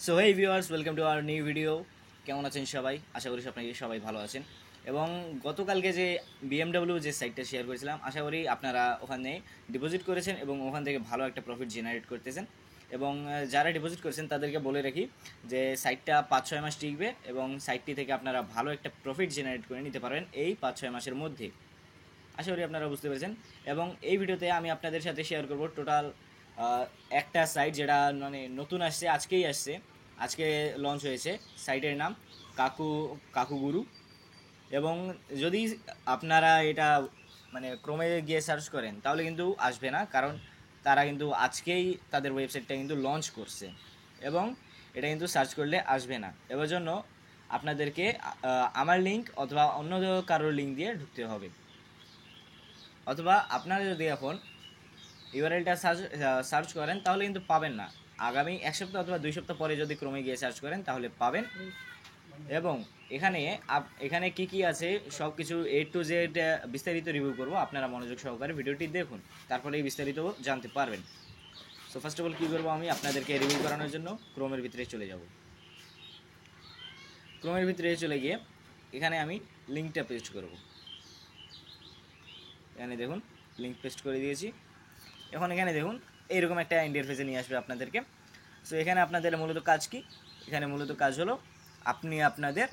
So hey viewers, welcome to our new video. কেমন আছেন সবাই? আশা করি আপনারা সবাই ভালো আছেন। এবং গতকালকে যে বিএমডব্লিউ যে সাইটটা শেয়ার করেছিলাম, আশা করি আপনারা ওখানে ডিপোজিট করেছেন এবং ওখান থেকে ভালো একটা প্রফিট জেনারেট করতেছেন। এবং যারা ডিপোজিট করেছেন তাদেরকে বলে রাখি যে সাইটটা 5-6 মাস টিকবে এবং সাইটটি থেকে আপনারা ভালো একটা প্রফিট জেনারেট করে নিতে পারবেন এই 5-6 মাসের মধ্যে। আশা করি আপনারা বুঝতে পেরেছেন। এবং এই ভিডিওতে আমি আপনাদের সাথে শেয়ার করব টোটাল একটা সাইট যেটা মানে নতুন আসছে, আজকেই আসছে, আজকে লঞ্চ হয়েছে। সাইটের নাম কাকু কাকুগুরু। এবং যদি আপনারা এটা মানে ক্রোমে গিয়ে সার্চ করেন তাহলে কিন্তু আসবে না, কারণ তারা কিন্তু আজকেই তাদের ওয়েবসাইটটা কিন্তু লঞ্চ করছে এবং এটা কিন্তু সার্চ করলে আসবে না। এবার জন্য আপনাদেরকে আমার লিঙ্ক অথবা অন্য কারোর লিঙ্ক দিয়ে ঢুকতে হবে, অথবা আপনারা যদি এখন ইউআরএলটা সার্চ করেন তাহলে কিন্তু পাবেন না। আগামী 1 সপ্তাহ অথবা 2 সপ্তাহ পরে যদি ক্রমে গিয়ে সার্চ করেন তাহলে পাবেন। এবং এখানে এখানে কি কি আছে সব কিছু A to Z বিস্তারিত রিভিউ করব। আপনারা মনোযোগ সহকারে ভিডিওটি দেখুন, তারপরে এই বিস্তারিত জানতে পারবেন। সো ফার্স্ট অফ অল কী করবো, আমি আপনাদেরকে রিভিউ করানোর জন্য ক্রোমের ভিতরে চলে যাব। ক্রোমের ভিতরে চলে গিয়ে এখানে আমি লিঙ্কটা পেস্ট করব। এখানে দেখুন লিঙ্ক পেস্ট করে দিয়েছি। এখন এখানে দেখুন এইরকম একটা ইন্টারফেসে নিয়ে আসবে আপনাদেরকে। সো এখানে আপনাদের মূলত কাজ কি? এখানে মূলত কাজ হলো আপনি আপনাদের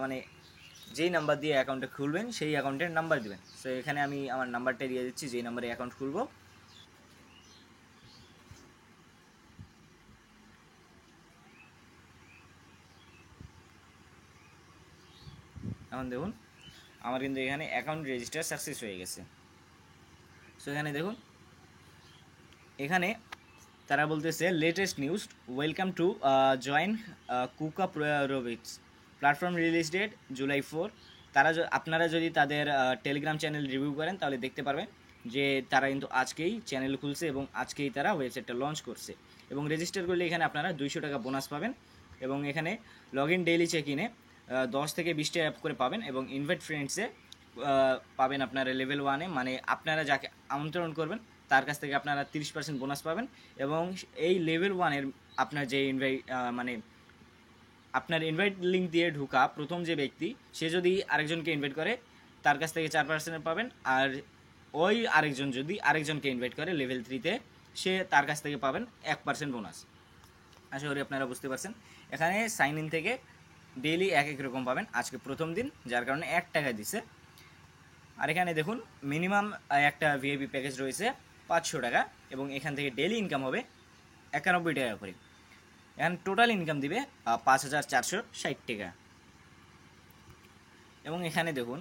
মানে যেই নাম্বার দিয়ে অ্যাকাউন্টটা খুলবেন সেই অ্যাকাউন্টের নাম্বার দিবেন। সো এখানে আমি আমার নাম্বারটা দিয়ে দিচ্ছি, যেই নাম্বারে অ্যাকাউন্ট খুলবো। এখন দেখুন আমার কিন্তু এখানে অ্যাকাউন্ট রেজিস্টার সাকসেস হয়ে গেছে। সো এখানে দেখুন, এখানে তারা বলতেছে latest news, welcome to join কুকা রোবিক্স প্ল্যাটফর্ম, রিলিজ ডেট July 4। তারা আপনারা যদি তাদের টেলিগ্রাম চ্যানেল রিভিউ করেন তাহলে দেখতে পারবেন যে তারা কিন্তু আজকেই চ্যানেল খুলছে এবং আজকেই তারা ওয়েবসাইটটা লঞ্চ করছে। এবং রেজিস্টার করলে এখানে আপনারা 200 টাকা বোনাস পাবেন। এবং এখানে লগ ইন ডেইলি চেক ইনে 10 থেকে 20টা অ্যাপ করে পাবেন। এবং ইনভাইট ফ্রেন্ডসে পাবেন আপনারা লেভেল 1-এ, মানে আপনারা যাকে আমন্ত্রণ করবেন তার কাছ থেকে আপনারা 30% বোনাস পাবেন। এবং এই লেভেল 1-এর আপনার যে ইনভাইট মানে আপনার ইনভাইট লিঙ্ক দিয়ে ঢোকা প্রথম যে ব্যক্তি, সে যদি আরেকজনকে ইনভাইট করে তার কাছ থেকে 4% পাবেন। আর ওই আরেকজন যদি আরেকজনকে ইনভাইট করে লেভেল 3-তে, সে তার কাছ থেকে পাবেন 1% বোনাস। আশা করি আপনারা বুঝতে পারছেন। এখানে সাইন ইন থেকে ডেইলি এক এক রকম পাবেন। আজকে প্রথম দিন, যার কারণে 1 টাকা দিছে। আর এখানে দেখুন মিনিমাম একটা ভিআইপি প্যাকেজ রয়েছে 500 টাকা এবং এখান থেকে ডেইলি ইনকাম হবে 91 টাকা করে। এখানে টোটাল ইনকাম দিবে 5460 টাকা। এবং এখানে দেখুন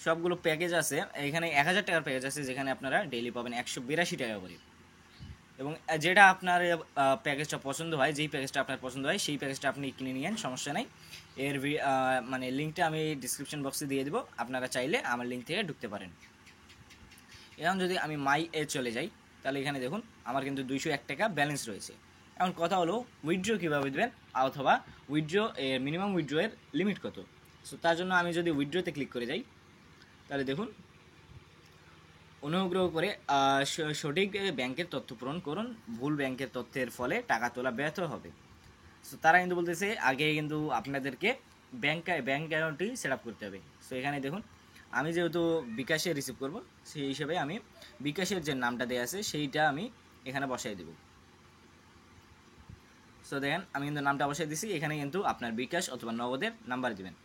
সবগুলো প্যাকেজ আছে। এখানে 1000 টাকার প্যাকেজ আছে যেখানে আপনারা ডেইলি পাবেন 182 টাকা করে। এবং যেটা আপনার প্যাকেজটা পছন্দ হয়, যেই প্যাকেজটা আপনার পছন্দ হয় সেই প্যাকেজটা আপনি কিনে নিয়েন, সমস্যা নাই। এর মানে লিঙ্কটা আমি ডিসক্রিপশন বক্সে দিয়ে দেবো, আপনারা চাইলে আমার লিঙ্ক থেকে ঢুকতে পারেন। এখন যদি আমি মাই এ চলে যাই তাহলে এখানে দেখুন আমার কিন্তু 201 টাকা ব্যালেন্স রয়েছে। এখন কথা হলো উইথড্র কীভাবে দেবেন, অথবা উইথড্র এর মিনিমাম উইথড্র এর লিমিট কত। সো তার জন্য আমি যদি উইথড্রতে ক্লিক করে যাই তাহলে দেখুন, অনুগ্রহ করে সঠিক ব্যাংকের তথ্য পূরণ করুন, ভুল ব্যাংকের তথ্যের ফলে টাকা তোলা ব্যর্থ হবে। সো তারা কিন্তু বলতেছে আগে কিন্তু আপনাদেরকে ব্যাংক অ্যাকাউন্টটি সেট আপ করতে হবে। সো এখানে দেখুন আমি যেহেতু বিকাশে রিসিভ করব, সেই হিসেবে আমি বিকাশের যে নামটা দেওয়া আছে সেইটা আমি এখানে বসাই দেব। সো দেখেন আমি কিন্তু নামটা বসাই দিছি। এখানে কিন্তু আপনার বিকাশ অথবা নগদের নাম্বার দিবেন।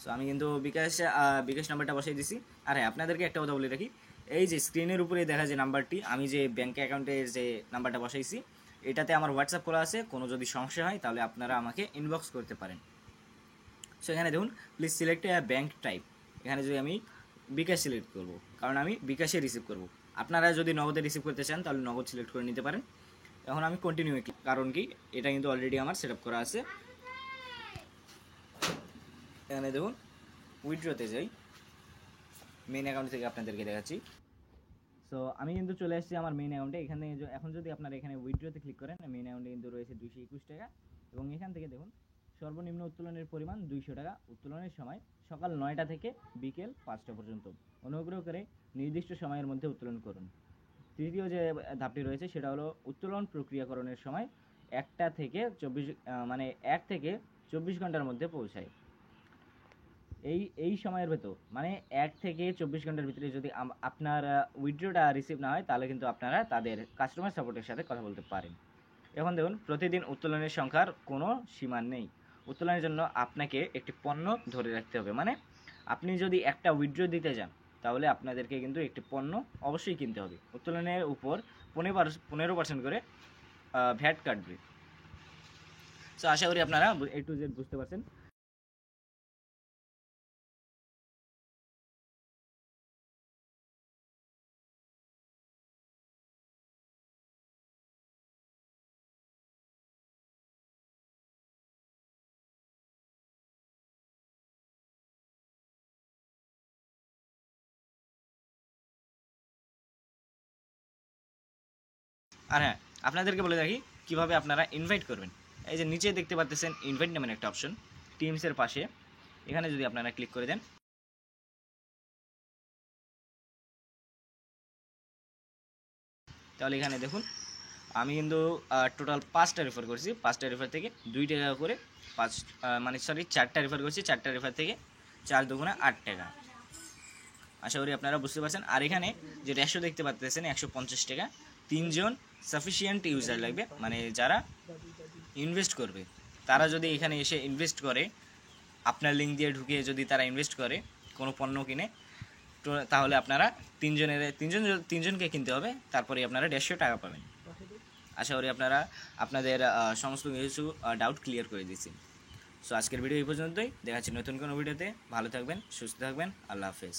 সো আমি কিন্তু বিকাশ নাম্বারটা বসাই দিছি। আর হ্যাঁ, আপনাদেরকে একটা কথা বলে রাখি, এই যে স্ক্রিনের উপরে দেখা যে নাম্বারটি, আমি যে ব্যাঙ্ক অ্যাকাউন্টের যে নাম্বারটা বসাইছি এটাতে আমার হোয়াটসঅ্যাপ করা আছে। কোনো যদি সমস্যা হয় তাহলে আপনারা আমাকে ইনবক্স করতে পারেন। সো এখানে দেখুন প্লিজ সিলেক্ট ব্যাঙ্ক টাইপ। এখানে যদি আমি বিকাশ সিলেক্ট করব, কারণ আমি বিকাশে রিসিভ করব। আপনারা যদি নগদে রিসিভ করতে চান তাহলে নগদ সিলেক্ট করে নিতে পারেন। এখন আমি কন্টিনিউ, কারণ কি এটা কিন্তু অলরেডি আমার সেট আপ করা আছে। এখানে দেখুন উইথড্রতে যাই, মেইন অ্যাকাউন্ট থেকে আপনাদেরকে দেখাচ্ছি। সো আমি কিন্তু চলে আসছি আমার মেইন অ্যাকাউন্টে। এখানে এখন যদি আপনারা এখানে উইথড্রতে ক্লিক করেন, মেইন অ্যাকাউন্টে কিন্তু রয়েছে 221 টাকা। এবং এখান থেকে দেখুন সর্বনিম্ন উত্তোলনের পরিমাণ 200 টাকা। উত্তোলনের সময় সকাল 9টা থেকে বিকেল 5টা পর্যন্ত। অনুগ্রহ করে নির্দিষ্ট সময়ের মধ্যে উত্তোলন করুন। তৃতীয় যে ধাপটি রয়েছে সেটা হলো উত্তোলন প্রক্রিয়াকরণের সময় 1 থেকে 24 ঘন্টার মধ্যে পৌঁছায়। এই সময়ের ভেতর 1 থেকে 24 ঘন্টার ভিতরে যদি আপনার উইথড্রটা রিসিভ না হয় তাহলে কিন্তু আপনারা তাদের কাস্টমার সাপোর্টের সাথে কথা বলতে পারেন। এখন দেখুন, প্রতিদিন উত্তোলনের সংখ্যার কোনো সীমা নেই। উত্তোলনের জন্য আপনাকে একটি পণ্য ধরে রাখতে হবে, আপনি যদি একটা উইথড্র দিতে যান তাহলে আপনাদেরকে কিন্তু একটি পণ্য অবশ্যই কিনতে হবে। উত্তোলনের উপর 15% করে ভ্যাট কাটবে। সো আশা করি আপনারা A to Z বুঝতে পারছেন। আর হ্যাঁ, আপনাদেরকে বলে রাখি কীভাবে আপনারা ইনভাইট করবেন। এই যে নিচে দেখতে পাচ্ছেন ইনভাইট নামের একটা অপশন, টিমসের পাশে, এখানে যদি আপনারা ক্লিক করে দেন তাহলে এখানে দেখুন আমি কিন্তু টোটাল 5টা রেফার করছি। 5টা রেফার থেকে 2 টাকা করে 4টা রেফার করছি। 4টা রেফার থেকে 4 দুগুণে 8 টাকা। আশা করি আপনারা বুঝতে পারছেন। আর এখানে যে রেশো দেখতে পাচ্ছেন 150 টাকা, 3জন সাফিসিয়েন্ট ইউজার লাগবে, যারা ইনভেস্ট করবে। তারা যদি এখানে এসে ইনভেস্ট করে, আপনার লিঙ্ক দিয়ে ঢুকে যদি তারা ইনভেস্ট করে কোনো পণ্য কিনে, তো তাহলে আপনারা তিনজনকে কিনতে হবে, তারপরে আপনারা 150 টাকা পাবেন। আশা করি আপনারা আপনাদের সমস্ত কিছু ডাউট ক্লিয়ার করে দিচ্ছি। সো আজকের ভিডিও এই পর্যন্তই। দেখা হচ্ছে নতুন কোনো ভিডিওতে। ভালো থাকবেন, সুস্থ থাকবেন। আল্লাহ হাফেজ।